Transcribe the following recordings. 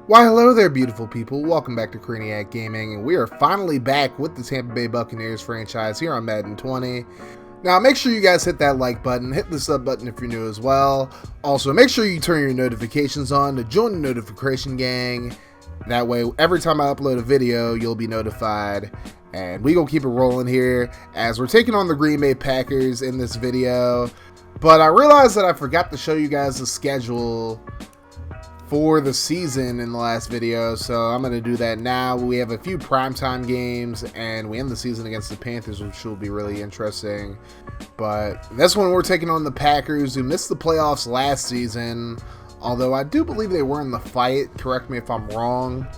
Why hello there beautiful people, welcome back to Crayniaq Gaming, and we are finally back with the Tampa Bay Buccaneers franchise here on Madden 20. Now make sure you guys hit that like button, hit the sub button if you're new as well. Also make sure you turn your notifications on to join the notification gang. That way every time I upload a video you'll be notified. And we gonna keep it rolling here as we're taking on the Green Bay Packers in this video. But I realized that I forgot to show you guys the schedule for the season in the last video, so I'm going to do that now. We have a few primetime games, and we end the season against the Panthers, which will be really interesting. But this one we're taking on the Packers, who missed the playoffs last season, although I do believe they were in the fight. Correct me if I'm wrong.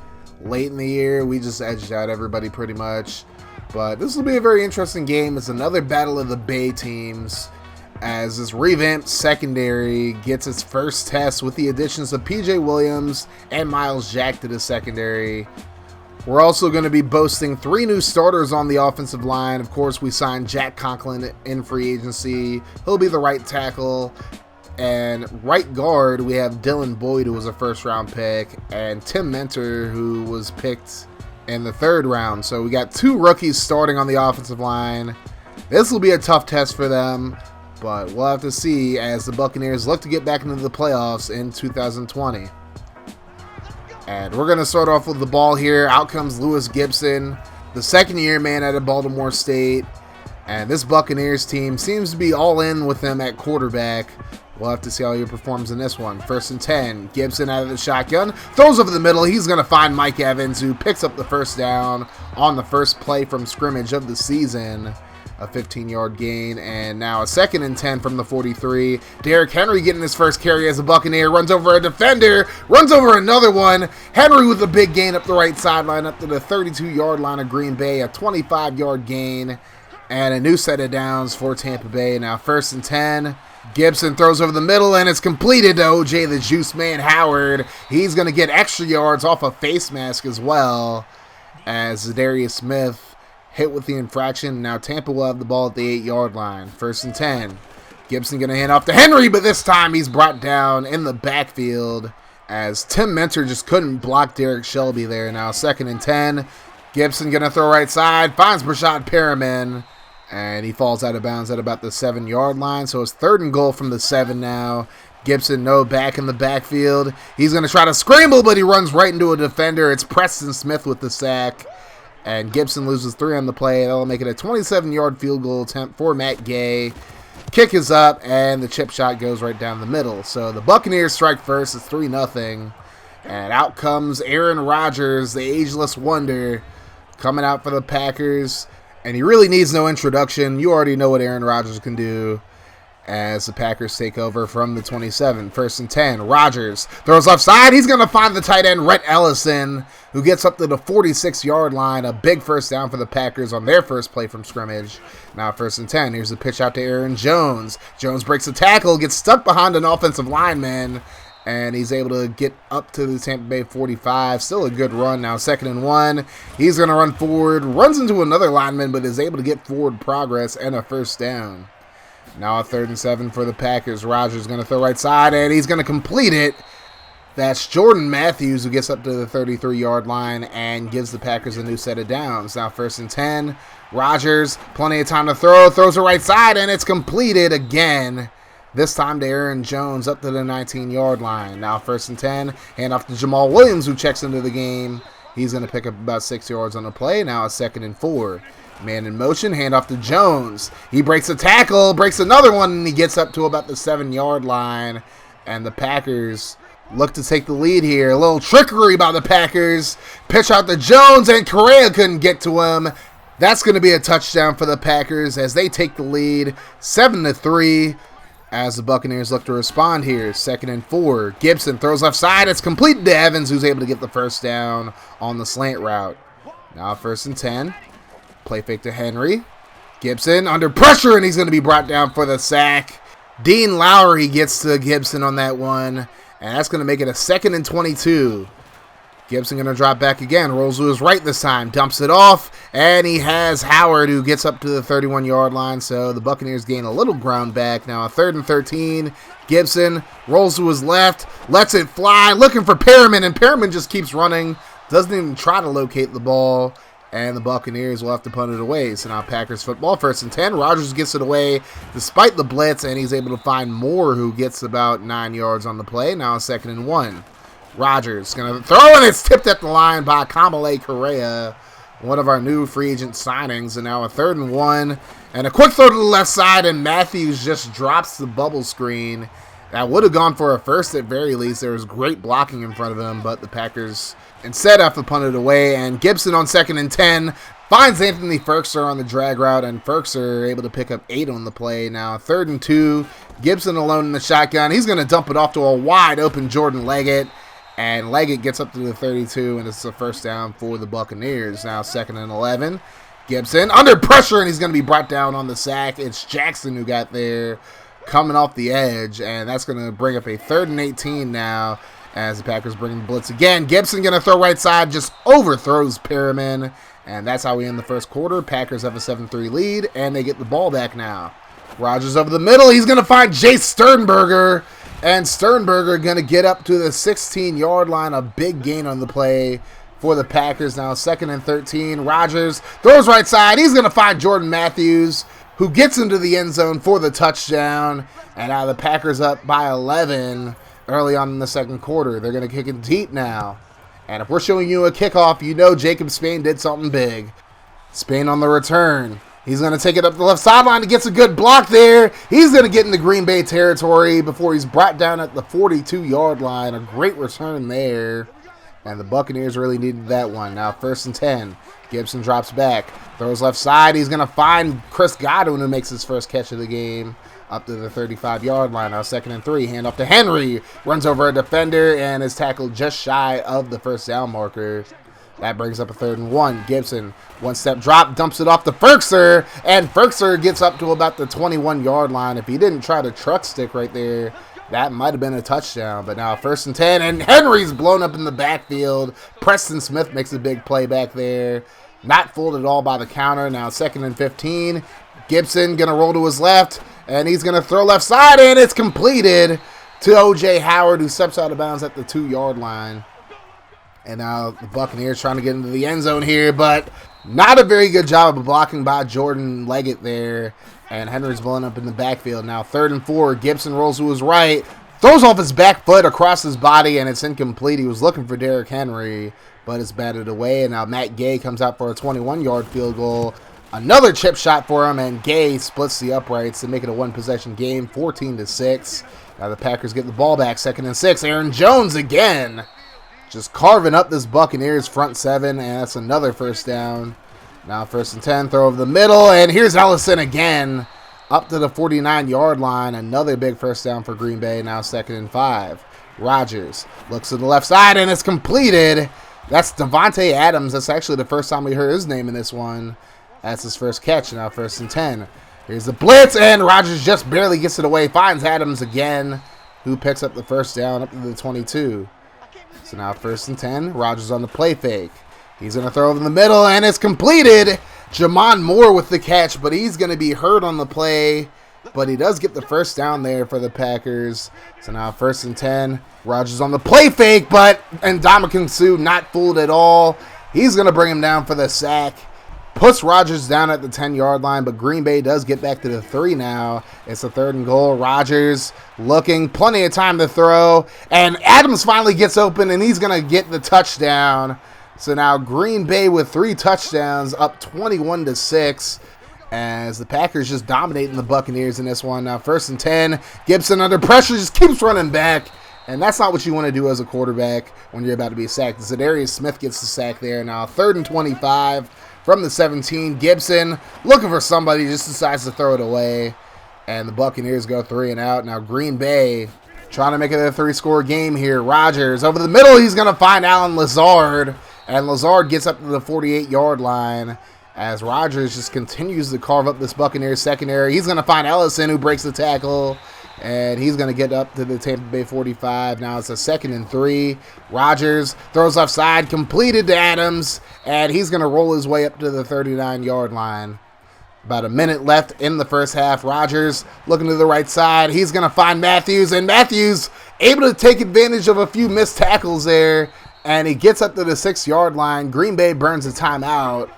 Late in the year, we just edged out everybody pretty much. But this will be a very interesting game. It's another battle of the Bay teams, as this revamped secondary gets its first test with the additions of PJ Williams and Miles Jack to the secondary. We're also going to be boasting 3 new starters on the offensive line. Of course, we signed Jack Conklin in free agency. He'll be the right tackle. And right guard, we have Dylan Boyd, who was a first-round pick, and Tim Mentor, who was picked in the 3rd round. So we got 2 rookies starting on the offensive line. This will be a tough test for them, but we'll have to see as the Buccaneers look to get back into the playoffs in 2020. And we're going to start off with the ball here. Out comes Lewis Gibson, the second-year man out of Baltimore State. And this Buccaneers team seems to be all in with him at quarterback. We'll have to see how he performs in this one. 1st and 10. Gibson out of the shotgun. Throws over the middle. He's going to find Mike Evans, who picks up the first down on the first play from scrimmage of the season. A 15-yard gain, and now a 2nd and 10 from the 43. Derrick Henry getting his first carry as a Buccaneer, runs over a defender, runs over another one. Henry with a big gain up the right sideline, up to the 32-yard line of Green Bay, a 25-yard gain, and a new set of downs for Tampa Bay. Now 1st and 10. Gibson throws over the middle, and it's completed to O.J. the Juice Man Howard. He's going to get extra yards off a face mask as well, as Zadarius Smith hit with the infraction. Now Tampa will have the ball at the 8-yard line. 1st and 10. Gibson going to hand off to Henry, but this time he's brought down in the backfield as Tim Mentor just couldn't block Derek Shelby there. Now 2nd and 10. Gibson going to throw right side, finds Brashad Perriman, and he falls out of bounds at about the 7-yard line. So it's 3rd and goal from the 7 now. Gibson back in the backfield. He's going to try to scramble, but he runs right into a defender. It's Preston Smith with the sack. And Gibson loses 3 on the play. That'll make it a 27-yard field goal attempt for Matt Gay. Kick is up, and the chip shot goes right down the middle. So the Buccaneers strike first. It's 3-0. And out comes Aaron Rodgers, the ageless wonder, coming out for the Packers. And he really needs no introduction. You already know what Aaron Rodgers can do as the Packers take over from the 27. 1st and 10. Rodgers throws left side. He's going to find the tight end, Rhett Ellison, who gets up to the 46-yard line. A big first down for the Packers on their first play from scrimmage. Now 1st and 10. Here's the pitch out to Aaron Jones. Jones breaks the tackle, gets stuck behind an offensive lineman, and he's able to get up to the Tampa Bay 45. Still a good run. Now 2nd and 1. He's going to run forward, runs into another lineman, but is able to get forward progress and a first down. Now a 3rd and 7 for the Packers. Rodgers going to throw right side, and he's going to complete it. That's Jordan Matthews, who gets up to the 33-yard line and gives the Packers a new set of downs. Now 1st and 10. Rodgers, plenty of time to throw, throws it right side, and it's completed again. This time to Aaron Jones up to the 19-yard line. Now 1st and 10. Hand off to Jamal Williams, who checks into the game. He's going to pick up about 6 yards on the play. Now a 2nd and 4. Man in motion, hand off to Jones. He breaks a tackle, breaks another one, and he gets up to about the 7-yard line. And the Packers look to take the lead here. A little trickery by the Packers. Pitch out to Jones, and Crayniaq couldn't get to him. That's going to be a touchdown for the Packers as they take the lead 7-3. As the Buccaneers look to respond here. 2nd and 4. Gibson throws left side. It's completed to Evans, who's able to get the first down on the slant route. Now 1st and 10. Play fake to Henry. Gibson under pressure, and he's going to be brought down for the sack. Dean Lowry gets to Gibson on that one, and that's going to make it a 2nd and 22. Gibson going to drop back again. Rolls to his right this time. Dumps it off. And he has Howard, who gets up to the 31-yard line. So the Buccaneers gain a little ground back. Now 3rd and 13. Gibson rolls to his left. Lets it fly. Looking for Perriman. And Perriman just keeps running. Doesn't even try to locate the ball. And the Buccaneers will have to punt it away. So now Packers football. 1st and 10. Rodgers gets it away despite the blitz. And he's able to find Moore, who gets about 9 yards on the play. Now 2nd and 1. Rodgers going to throw, and it's tipped at the line by Kamale Correa, one of our new free agent signings. And now a 3rd and 1, and a quick throw to the left side, and Matthews just drops the bubble screen. That would have gone for a first at very least. There was great blocking in front of him, but the Packers instead have to punt it away. And Gibson on 2nd and 10 finds Anthony Ferkser on the drag route, and Ferkser able to pick up 8 on the play. Now 3rd and 2, Gibson alone in the shotgun. He's going to dump it off to a wide open Jordan Leggett. And Leggett gets up to the 32, and it's a 1st down for the Buccaneers. Now 2nd and 11. Gibson under pressure, and he's going to be brought down on the sack. It's Jackson who got there coming off the edge, and that's going to bring up a 3rd and 18 now as the Packers bring the blitz again. Gibson going to throw right side, just overthrows Perriman, and that's how we end the 1st quarter. Packers have a 7-3 lead, and they get the ball back now. Rodgers over the middle. He's going to find Jace Sternberger. And Sternberger going to get up to the 16-yard line. A big gain on the play for the Packers. Now 2nd and 13. Rodgers throws right side. He's going to find Jordan Matthews, who gets into the end zone for the touchdown. And now the Packers up by 11 early on in the 2nd quarter. They're going to kick it deep now. And if we're showing you a kickoff, you know Jacob Spain did something big. Spain on the return. He's going to take it up the left sideline. He gets a good block there. He's going to get into Green Bay territory before he's brought down at the 42-yard line. A great return there. And the Buccaneers really needed that one. Now 1st and 10. Gibson drops back. Throws left side. He's going to find Chris Godwin, who makes his first catch of the game, up to the 35-yard line. Now 2nd and 3. Hand off to Henry. Runs over a defender and is tackled just shy of the 1st down marker. That brings up a 3rd and 1. Gibson, 1-step drop, dumps it off to Ferkser, and Ferkser gets up to about the 21-yard line. If he didn't try to truck stick right there, that might have been a touchdown. But now 1st and 10, and Henry's blown up in the backfield. Preston Smith makes a big play back there. Not fooled at all by the counter. Now 2nd and 15. Gibson going to roll to his left, and he's going to throw left side, and it's completed to O.J. Howard, who steps out of bounds at the 2-yard line. And now the Buccaneers trying to get into the end zone here, but not a very good job of blocking by Jordan Leggett there. And Henry's blowing up in the backfield. Now 3rd and 4. Gibson rolls to his right, throws off his back foot across his body, and it's incomplete. He was looking for Derrick Henry, but it's batted away. And now Matt Gay comes out for a 21-yard field goal. Another chip shot for him, and Gay splits the uprights to make it a 1-possession game, 14-6. Now the Packers get the ball back, 2nd and 6. Aaron Jones again. Just carving up this Buccaneers front 7, and that's another 1st down. Now 1st and 10, throw over the middle, and here's Ellison again, up to the 49-yard line. Another big 1st down for Green Bay, now 2nd and 5. Rodgers looks to the left side, and it's completed. That's Devontae Adams. That's actually the first time we heard his name in this one. That's his first catch, now 1st and 10. Here's the blitz, and Rodgers just barely gets it away, finds Adams again, who picks up the 1st down up to the 22. So now 1st and 10, Rodgers on the play fake. He's going to throw over the middle, and it's completed. Jamon Moore with the catch, but he's going to be hurt on the play. But he does get the 1st down there for the Packers. So now 1st and 10, Rodgers on the play fake, and Ndamukong Suh not fooled at all. He's going to bring him down for the sack. Puts Rodgers down at the 10-yard line, but Green Bay does get back to the 3 now. It's a 3rd and goal. Rodgers looking, plenty of time to throw, and Adams finally gets open, and he's going to get the touchdown. So now Green Bay with 3 touchdowns, up 21-6, as the Packers just dominating the Buccaneers in this one. Now 1st and 10, Gibson under pressure, just keeps running back. And that's not what you want to do as a quarterback when you're about to be sacked. Zadarius Smith gets the sack there. Now 3rd and 25 from the 17. Gibson looking for somebody, just decides to throw it away. And the Buccaneers go 3 and out. Now Green Bay trying to make it a 3-score game here. Rodgers over the middle. He's going to find Allen Lazard. And Lazard gets up to the 48-yard line as Rodgers just continues to carve up this Buccaneers secondary. He's going to find Ellison, who breaks the tackle. and he's going to get up to the Tampa Bay 45. Now it's a 2nd and 3. Rodgers throws left side, completed to Adams, and he's going to roll his way up to the 39-yard line. About a minute left in the first half. Rodgers looking to the right side. He's going to find Matthews, and Matthews able to take advantage of a few missed tackles there, and he gets up to the 6-yard line. Green Bay burns a timeout,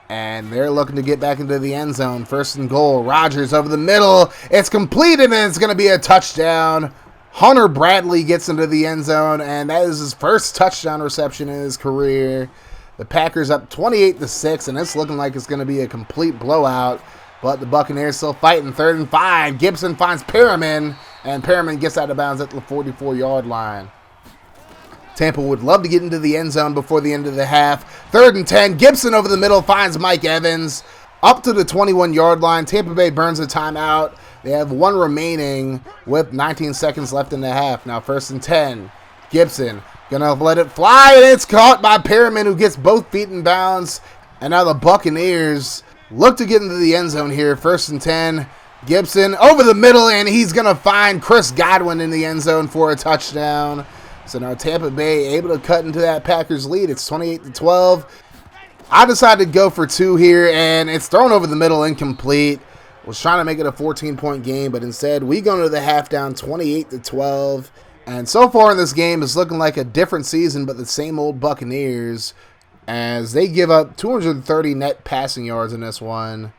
and they're looking to get back into the end zone. 1st and goal. Rodgers over the middle. It's completed, and it's going to be a touchdown. Hunter Bradley gets into the end zone, and that is his first touchdown reception in his career. The Packers up 28-6, and it's looking like it's going to be a complete blowout. But the Buccaneers still fighting. 3rd and 5. Gibson finds Perriman, and Perriman gets out of bounds at the 44-yard line. Tampa would love to get into the end zone before the end of the half. 3rd and 10. Gibson over the middle finds Mike Evans up to the 21-yard line. Tampa Bay burns a timeout. They have 1 remaining with 19 seconds left in the half. Now 1st and 10. Gibson gonna let it fly, and it's caught by Perriman, who gets both feet in bounds. And now the Buccaneers look to get into the end zone here. 1st and 10. Gibson over the middle, and he's gonna find Chris Godwin in the end zone for a touchdown. So now Tampa Bay able to cut into that Packers lead. It's 28-12. I decided to go for 2 here, and it's thrown over the middle, incomplete. Was trying to make it a 14-point game, but instead we go into the half down 28-12. And so far in this game, it's looking like a different season, but the same old Buccaneers, as they give up 230 net passing yards in this one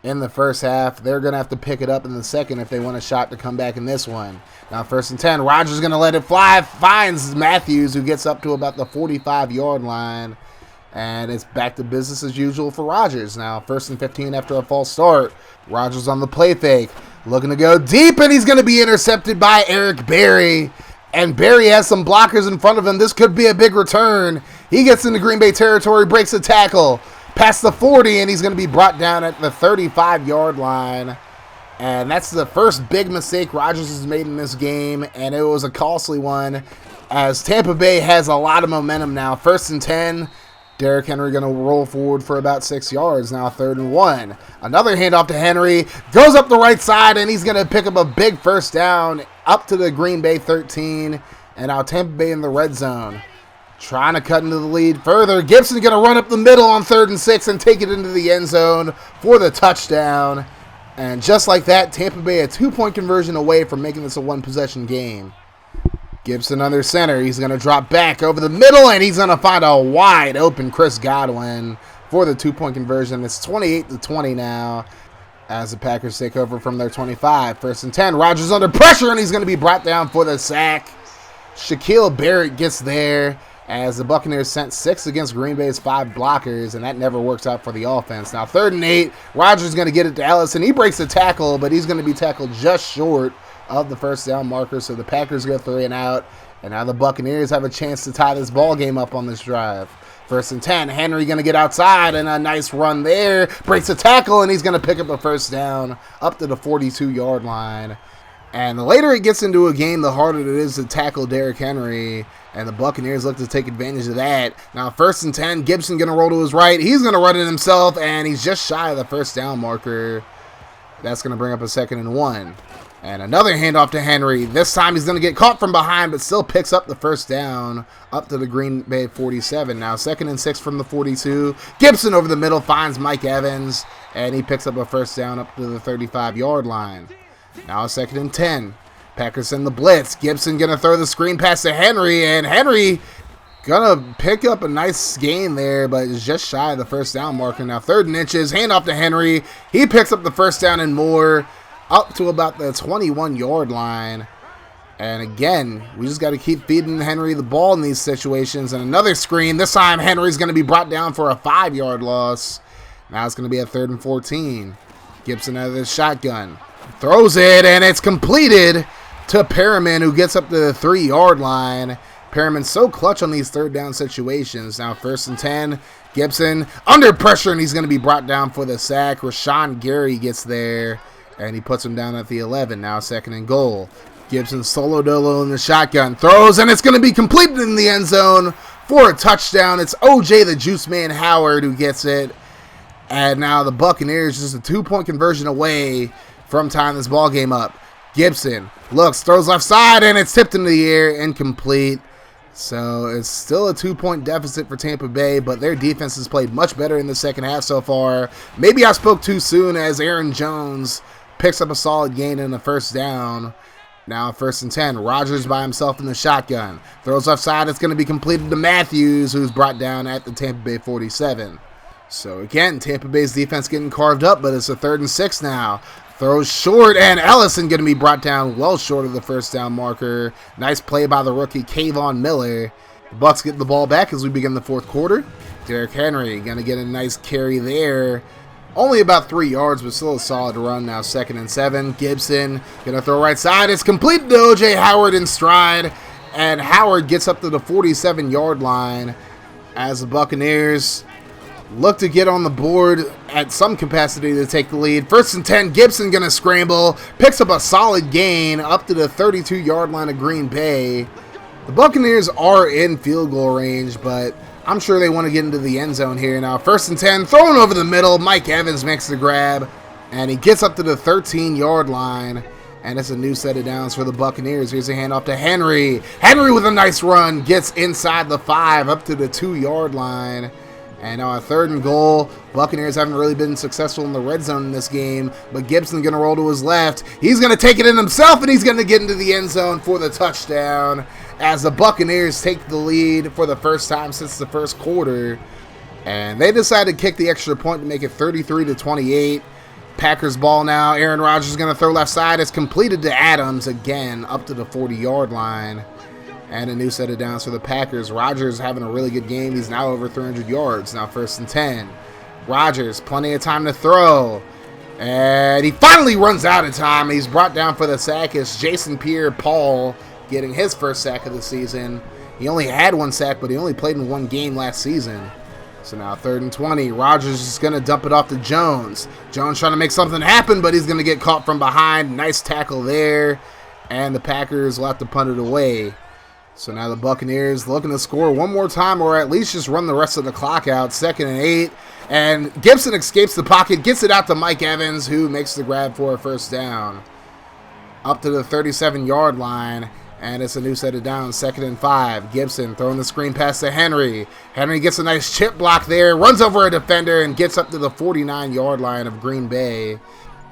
in the first half. They're going to have to pick it up in the second if they want a shot to come back in this one. Now 1st and 10. Rodgers going to let it fly. Finds Matthews, who gets up to about the 45-yard line. And it's back to business as usual for Rodgers. Now 1st and 15 after a false start. Rodgers on the play fake. Looking to go deep, and he's going to be intercepted by Eric Berry. And Berry has some blockers in front of him. This could be a big return. He gets into Green Bay territory, breaks a tackle past the 40, and he's going to be brought down at the 35-yard line. And that's the first big mistake Rodgers has made in this game, and it was a costly one, as Tampa Bay has a lot of momentum now. 1st and 10. Derrick Henry going to roll forward for about 6 yards. Now 3rd and 1. Another handoff to Henry. Goes up the right side, and he's going to pick up a big first down up to the Green Bay 13. And now Tampa Bay in the red zone, trying to cut into the lead further. Gibson going to run up the middle on 3rd and 6 and take it into the end zone for the touchdown. And just like that, Tampa Bay a 2-point conversion away from making this a 1-possession game. Gibson under center. He's going to drop back over the middle, and he's going to find a wide open Chris Godwin for the 2-point conversion. It's 28-20 now as the Packers take over from their 25. 1st and 10. Rodgers under pressure, and he's going to be brought down for the sack. Shaquille Barrett gets there as the Buccaneers sent 6 against Green Bay's 5 blockers, and that never works out for the offense. Now 3rd and 8. Rodgers is going to get it to Ellis, and he breaks the tackle, but he's going to be tackled just short of the first down marker, so the Packers go 3 and out, and now the Buccaneers have a chance to tie this ball game up on this drive. 1st and 10. Henry going to get outside, and a nice run there. Breaks a tackle, and he's going to pick up a first down up to the 42-yard line. And the later it gets into a game, the harder it is to tackle Derrick Henry, and the Buccaneers look to take advantage of that. Now 1st and 10. Gibson going to roll to his right. He's going to run it himself, and he's just shy of the first down marker. That's going to bring up a 2nd and 1. And another handoff to Henry. This time he's going to get caught from behind, but still picks up the first down up to the Green Bay 47. Now 2nd and 6 from the 42. Gibson over the middle finds Mike Evans, and he picks up a first down up to the 35-yard line. Now 2nd and 10. Packers send the blitz. Gibson going to throw the screen pass to Henry, and Henry going to pick up a nice gain there, but is just shy of the first down marker. Now 3rd and inches. Handoff to Henry. He picks up the first down and more, up to about the 21-yard line. And again, we just got to keep feeding Henry the ball in these situations. And another screen. This time Henry's going to be brought down for a 5-yard loss. Now it's going to be a 3rd and 14. Gibson out of the shotgun. Throws it, and it's completed to Perriman, who gets up to the 3-yard line. Perriman's so clutch on these 3rd down situations. Now 1st and 10. Gibson under pressure, and he's going to be brought down for the sack. Rashawn Gary gets there, and he puts him down at the 11. Now 2nd and goal. Gibson solo dolo in the shotgun. Throws, and it's going to be completed in the end zone for a touchdown. It's O.J. the Juice Man Howard who gets it. And now the Buccaneers just a 2-point conversion away from tying this ball game up. Gibson looks, throws left side, and it's tipped into the air, incomplete. So it's still a 2-point deficit for Tampa Bay, but their defense has played much better in the second half so far. Maybe I spoke too soon as Aaron Jones picks up a solid gain in the first down. Now 1st and 10, Rodgers by himself in the shotgun. Throws left side, it's going to be completed to Matthews, who's brought down at the Tampa Bay 47. So again, Tampa Bay's defense getting carved up, but it's a 3rd and 6 now. Throws short, and Ellison going to be brought down well short of the first down marker. Nice play by the rookie, Kayvon Miller. The Bucs get the ball back as we begin the 4th quarter. Derrick Henry going to get a nice carry there. Only about 3 yards, but still a solid run. Now 2nd and 7. Gibson going to throw right side. It's completed to O.J. Howard in stride, and Howard gets up to the 47-yard line as the Buccaneers look to get on the board at some capacity to take the lead. 1st and 10, Gibson going to scramble, picks up a solid gain up to the 32-yard line of Green Bay. The Buccaneers are in field goal range, but I'm sure they want to get into the end zone here. Now 1st and 10, throwing over the middle. Mike Evans makes the grab, and he gets up to the 13-yard line, and it's a new set of downs for the Buccaneers. Here's a handoff to Henry. Henry with a nice run, gets inside the 5 up to the 2-yard line. And now a 3rd and goal. Buccaneers haven't really been successful in the red zone in this game, but Gibson's going to roll to his left. He's going to take it in himself, and he's going to get into the end zone for the touchdown as the Buccaneers take the lead for the first time since the 1st quarter. And they decide to kick the extra point to make it 33-28. Packers ball now. Aaron Rodgers is going to throw left side. It's completed to Adams again up to the 40-yard line. And a new set of downs for the Packers. Rodgers having a really good game. He's now over 300 yards. Now 1st and 10. Rodgers, plenty of time to throw. And he finally runs out of time. He's brought down for the sack. It's Jason Pierre-Paul getting his 1st sack of the season. He only had 1 sack, but he only played in 1 game last season. So now 3rd and 20. Rodgers is going to dump it off to Jones. Jones trying to make something happen, but he's going to get caught from behind. Nice tackle there. And the Packers will have to punt it away. So now the Buccaneers looking to score one more time, or at least just run the rest of the clock out. 2nd and 8. And Gibson escapes the pocket, gets it out to Mike Evans, who makes the grab for a 1st down. Up to the 37-yard line, and it's a new set of downs. 2nd and 5. Gibson throwing the screen pass to Henry. Henry gets a nice chip block there, runs over a defender, and gets up to the 49-yard line of Green Bay.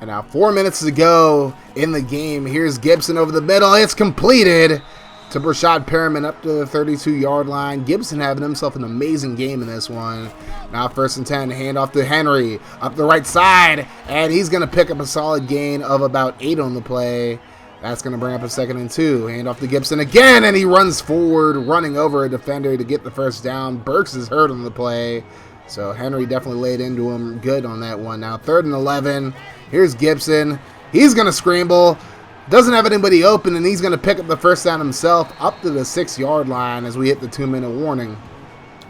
And now 4 minutes to go in the game. Here's Gibson over the middle. It's completed to Brashad Perriman up to the 32-yard line. Gibson having himself an amazing game in this one. Now 1st and 10, handoff to Henry up the right side, and he's going to pick up a solid gain of about 8 on the play. That's going to bring up a 2nd and 2. Handoff to Gibson again, and he runs forward, running over a defender to get the 1st down. Burks is hurt on the play, so Henry definitely laid into him good on that one. Now 3rd and 11. Here's Gibson. He's going to scramble. Doesn't have anybody open, and he's going to pick up the 1st down himself up to the 6-yard line as we hit the 2-minute warning.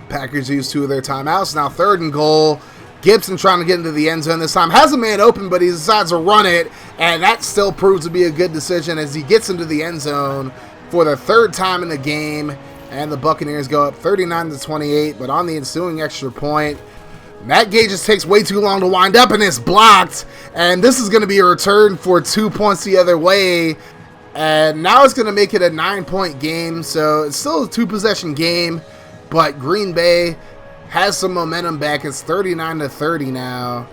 Packers use 2 of their timeouts. Now 3rd and goal. Gibson trying to get into the end zone this time. Has a man open, but he decides to run it, and that still proves to be a good decision as he gets into the end zone for the 3rd time in the game. And the Buccaneers go up 39-28, but on the ensuing extra point, Matt Gay just takes way too long to wind up, and it's blocked. And this is going to be a return for 2 points the other way. And now it's going to make it a 9-point game. So it's still a 2-possession game, but Green Bay has some momentum back. It's 39-30 now,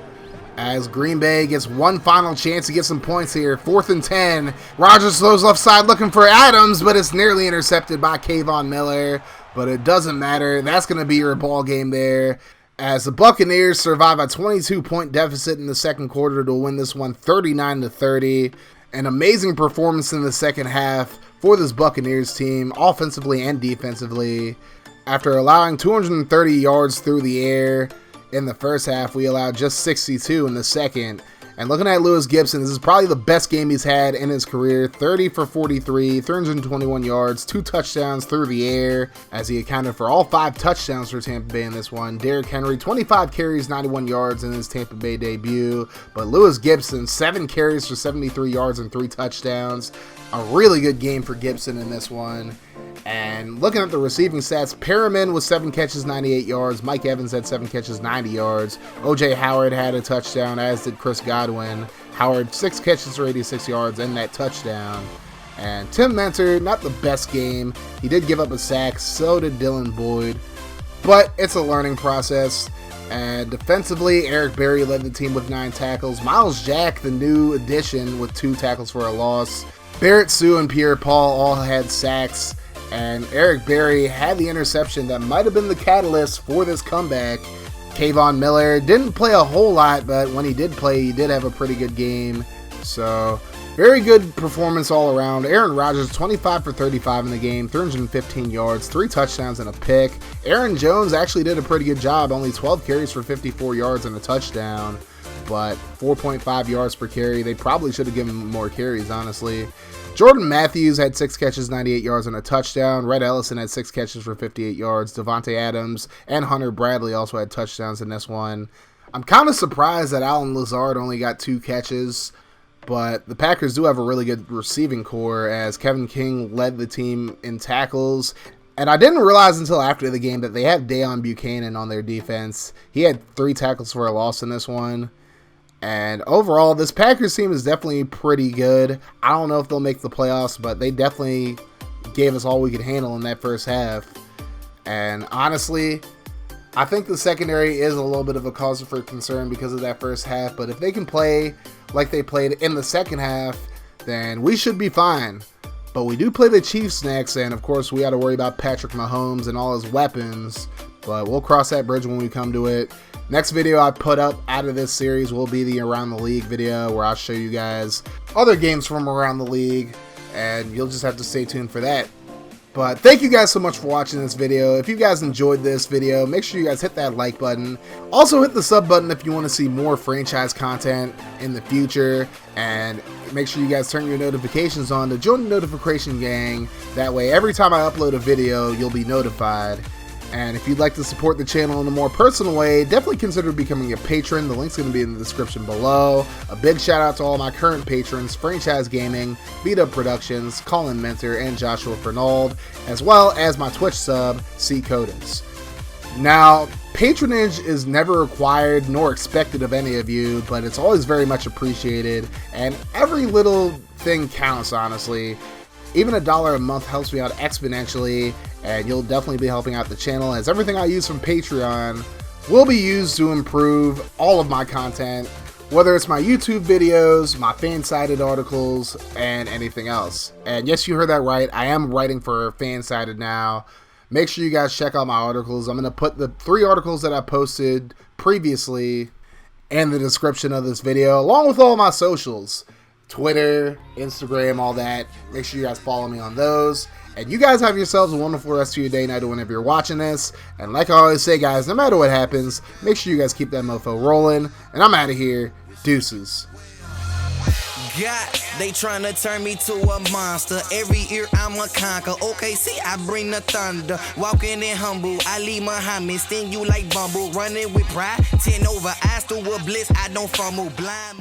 as Green Bay gets one final chance to get some points here. 4th and 10. Rodgers throws left side looking for Adams, but it's nearly intercepted by Kayvon Miller. But it doesn't matter. That's going to be your ball game there, as the Buccaneers survive a 22-point deficit in the 2nd quarter to win this one 39-30. An amazing performance in the second half for this Buccaneers team, offensively and defensively. After allowing 230 yards through the air in the first half, we allowed just 62 in the second. And looking at Lewis Gibson, this is probably the best game he's had in his career. 30 for 43, 321 yards, 2 touchdowns through the air, as he accounted for all 5 touchdowns for Tampa Bay in this one. Derrick Henry, 25 carries, 91 yards in his Tampa Bay debut. But Lewis Gibson, 7 carries for 73 yards and 3 touchdowns. A really good game for Gibson in this one. And looking at the receiving stats, Perriman was 7 catches, 98 yards. Mike Evans had 7 catches, 90 yards. O.J. Howard had a touchdown, as did Chris Godwin. Howard, 6 catches for 86 yards and that touchdown. And Tim Mentor, not the best game. He did give up a sack, so did Dylan Boyd. But it's a learning process. And defensively, Eric Berry led the team with 9 tackles. Miles Jack, the new addition, with 2 tackles for a loss. Barrett Sue and Pierre Paul all had sacks. And Eric Berry had the interception that might have been the catalyst for this comeback. Kayvon Miller didn't play a whole lot, but when he did play, he did have a pretty good game. So, very good performance all around. Aaron Rodgers, 25 for 35 in the game, 315 yards, 3 touchdowns and a pick. Aaron Jones actually did a pretty good job, only 12 carries for 54 yards and a touchdown, but 4.5 yards per carry. They probably should have given him more carries, honestly. Jordan Matthews had 6 catches, 98 yards and a touchdown. Red Ellison had 6 catches for 58 yards. Devontae Adams and Hunter Bradley also had touchdowns in this one. I'm kind of surprised that Allen Lazard only got 2 catches, but the Packers do have a really good receiving core, as Kevin King led the team in tackles. And I didn't realize until after the game that they have Deon Buchanan on their defense. He had 3 tackles for a loss in this one. And overall, this Packers team is definitely pretty good. I don't know if they'll make the playoffs, but they definitely gave us all we could handle in that first half. And honestly, I think the secondary is a little bit of a cause for concern because of that first half. But if they can play like they played in the second half, then we should be fine. But we do play the Chiefs next, and of course we got to worry about Patrick Mahomes and all his weapons. But we'll cross that bridge when we come to it. Next video I put up out of this series will be the Around the League video, where I'll show you guys other games from around the league, and you'll just have to stay tuned for that. But thank you guys so much for watching this video. If you guys enjoyed this video, make sure you guys hit that like button. Also hit the sub button if you want to see more franchise content in the future, and make sure you guys turn your notifications on to join the notification gang. That way every time I upload a video, you'll be notified. And if you'd like to support the channel in a more personal way, definitely consider becoming a patron. The link's going to be in the description below. A big shout out to all my current patrons: Franchise Gaming, Beat-Up Productions, Colin Mentor, and Joshua Fernald, as well as my Twitch sub, C. Codus. Now, patronage is never required nor expected of any of you, but it's always very much appreciated, and every little thing counts, honestly. Even $1 a month helps me out exponentially, and you'll definitely be helping out the channel, as everything I use from Patreon will be used to improve all of my content, whether it's my YouTube videos, my fan-sided articles, and anything else. And yes, you heard that right, I am writing for fan-sided now. Make sure you guys check out my articles. I'm going to put the 3 articles that I posted previously in the description of this video, along with all my socials. Twitter, Instagram, all that. Make sure you guys follow me on those. And you guys have yourselves a wonderful rest of your day, night, or whenever you're watching this. And like I always say, guys, no matter what happens, make sure you guys keep that mofo rolling. And I'm out of here. Deuces. God, they tryna turn me to a monster. Every year I'm a conquer. Okay, see, I bring the thunder. Walking in humble, Ali Muhammad. Sting you like Bumble. Running with pride. 10 over, eyes to a bliss. I don't fumble blind.